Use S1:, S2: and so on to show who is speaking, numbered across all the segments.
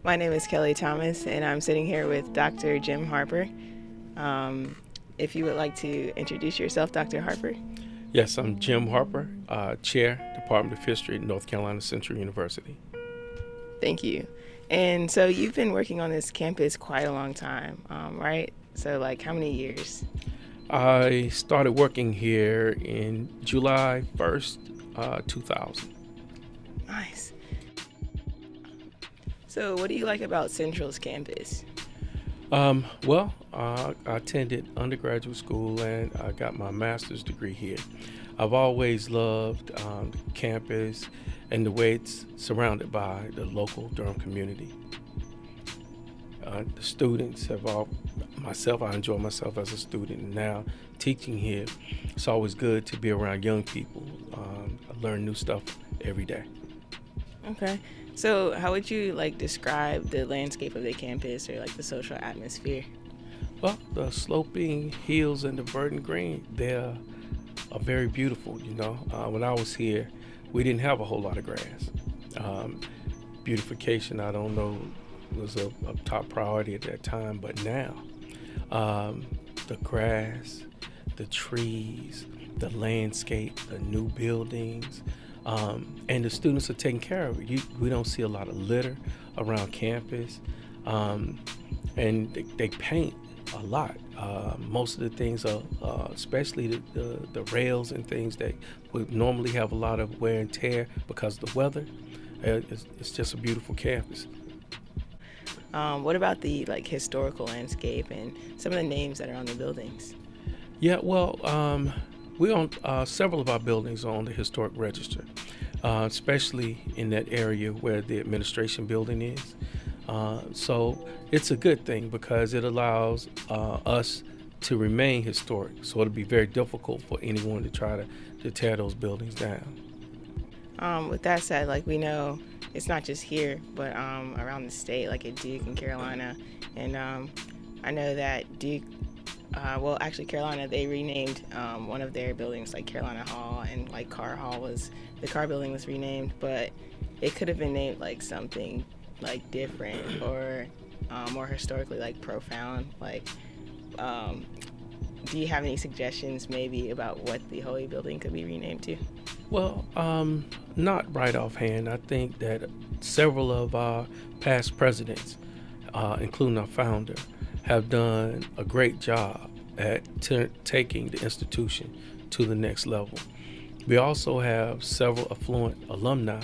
S1: My name is Kelly Thomas, and I'm sitting here with Dr. Jim Harper. If you would like to introduce yourself, Dr. Harper.
S2: Yes, I'm Jim Harper, Chair, Department of History at North Carolina Central University.
S1: Thank you. And so you've been working on this campus quite a long time, right? So how many years?
S2: I started working here in July 1st, 2000.
S1: Nice. So what do you like about Central's campus?
S2: I attended undergraduate school and I got my master's degree here. I've always loved the campus and the way it's surrounded by the local Durham community. The students I enjoy myself as a student, and now teaching here, it's always good to be around young people. I learn new stuff every day.
S1: Okay. So how would you describe the landscape of the campus or the social atmosphere?
S2: Well, the sloping hills and the verdant green, they're very beautiful, When I was here, we didn't have a whole lot of grass. Beautification, I don't know, was a top priority at that time, but now the grass, the trees, the landscape, the new buildings, and the students are taken care of. We don't see a lot of litter around campus, and they paint a lot. Most of the things are, especially the rails and things that would normally have a lot of wear and tear because of the weather. It's just a beautiful campus.
S1: What about the historical landscape and some of the names that are on the buildings?
S2: Yeah, well, we own several of our buildings are on the historic register, especially in that area where the administration building is. So it's a good thing because it allows us to remain historic. So it'll be very difficult for anyone to try to tear those buildings down.
S1: With that said, we know it's not just here, but around the state, at Duke and Carolina. And I know that Duke, Carolina, they renamed one of their buildings, Carolina Hall, and Carr Hall the Carr building was renamed, but it could have been named something different or more historically profound. Do you have any suggestions maybe about what the Hoey building could be renamed to?
S2: Well, not right offhand. I think that several of our past presidents, including our founder, have done a great job at taking the institution to the next level. We also have several affluent alumni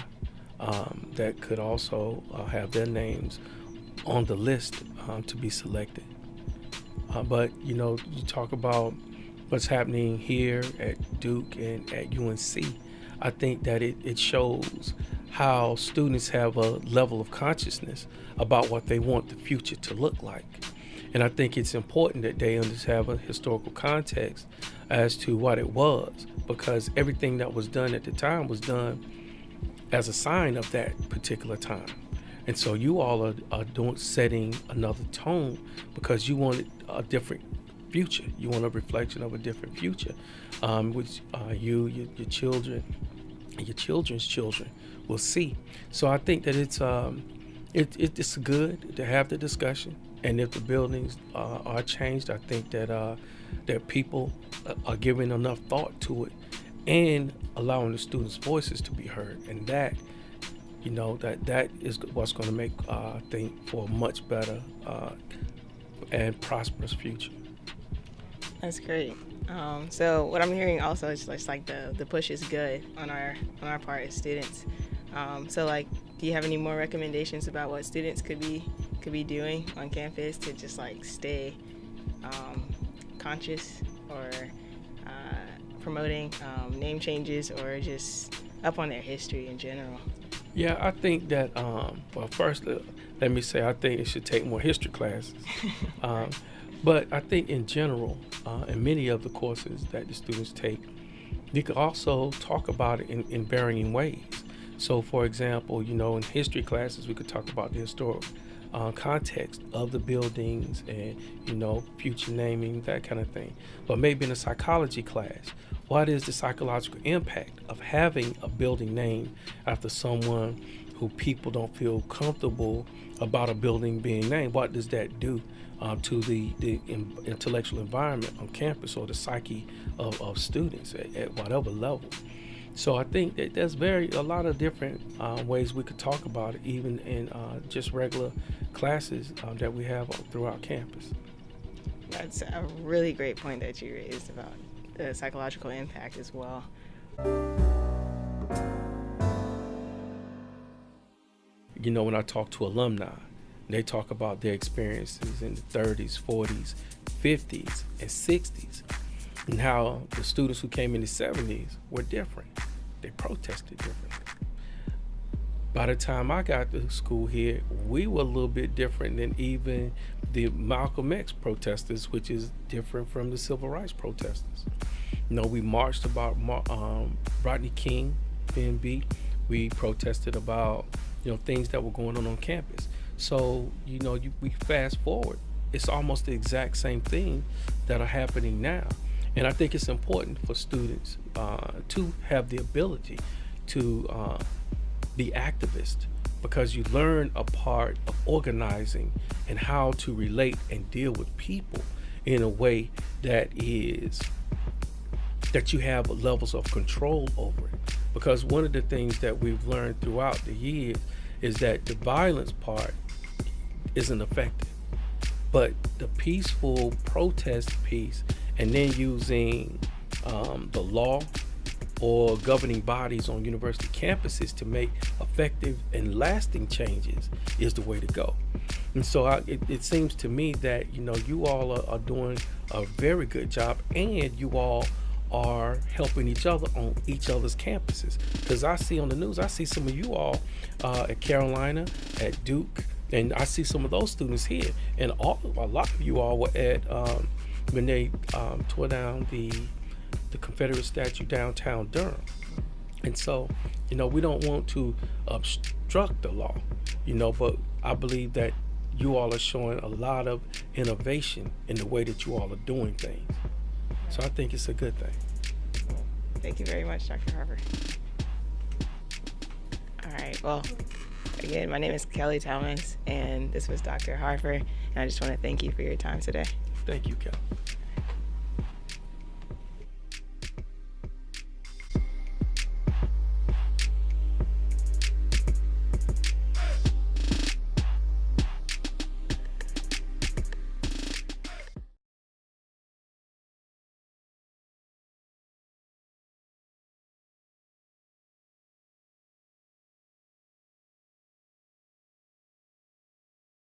S2: that could also have their names on the list to be selected. But you talk about what's happening here at Duke and at UNC. I think that it shows how students have a level of consciousness about what they want the future to look like. And I think it's important that they have a historical context as to what it was, because everything that was done at the time was done as a sign of that particular time. And so you all are setting another tone because you wanted a different future. You want a reflection of a different future, which your children, and your children's children will see. So I think that it's good to have the discussion. And if the buildings are changed, I think that people are giving enough thought to it and allowing the students' voices to be heard. And that is what's going to make, I think, for a much better and prosperous future.
S1: That's great. So what I'm hearing also is the push is good on our part as students. Do you have any more recommendations about what students could be doing on campus to just stay conscious or promoting name changes or just up on their history in general?
S2: Yeah, I think that, first, let me say I think it should take more history classes. But I think in general, in many of the courses that the students take, you could also talk about it in varying ways. So, for example, in history classes, we could talk about the historic context of the buildings and, future naming, that kind of thing. But maybe in a psychology class, what is the psychological impact of having a building named after someone who people don't feel comfortable about a building being named. What does that do to the intellectual environment on campus or the psyche of students at whatever level? So I think that there's a lot of different ways we could talk about it, even in just regular classes that we have throughout campus.
S1: That's a really great point that you raised about the psychological impact as well.
S2: You know, when I talk to alumni, they talk about their experiences in the 30s, 40s, 50s, and 60s, and how the students who came in the 70s were different. They protested differently. By the time I got to school here, we were a little bit different than even the Malcolm X protesters, which is different from the civil rights protesters. You know, we marched about Rodney King being beat. We protested about, you know, things that were going on campus. So, you know, we fast forward, it's almost the exact same thing that are happening now. And I think it's important for students to have the ability to be activists, because you learn a part of organizing and how to relate and deal with people in a way that you have levels of control over it. Because one of the things that we've learned throughout the years is that the violence part isn't effective, but the peaceful protest piece, and then using the law or governing bodies on university campuses to make effective and lasting changes is the way to go. And so it seems to me that, you know, you all are doing a very good job, and you all are helping each other on each other's campuses. Because I see on the news, I see some of you all at Carolina, at Duke, and I see some of those students here. And a lot of you all were at when they tore down the Confederate statue downtown Durham. And so, you know, we don't want to obstruct the law, you know, but I believe that you all are showing a lot of innovation in the way that you all are doing things. So I think it's a good thing.
S1: Thank you very much, Dr. Harper. All right, well, again, my name is Kelly Thomas, and this was Dr. Harper, and I just want to thank you for your time today.
S2: Thank you, Kelly.